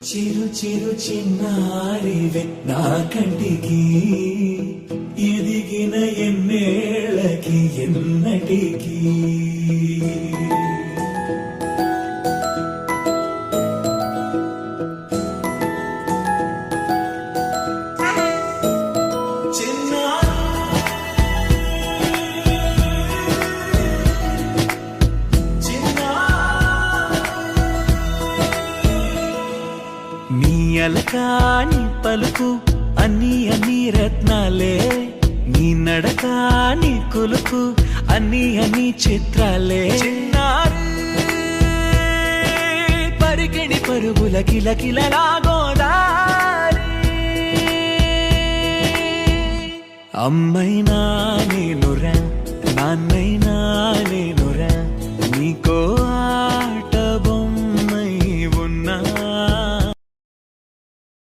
చిరు చిరు చిన్నారివే నా కంటికి ఎదిగిన ఎన్నేళ్ళకి ఎన్నటికి నీ అలకాని పలుకు అన్ని రత్నాలే, నీ నడక నీ కొలుకు అన్ని చిత్రాలే. చిన్నారి పరికిణి పరుగుల కిలకిలలా గోదారి, అమ్మైనా నేనురా నాన్నైనా నేనురా నీకో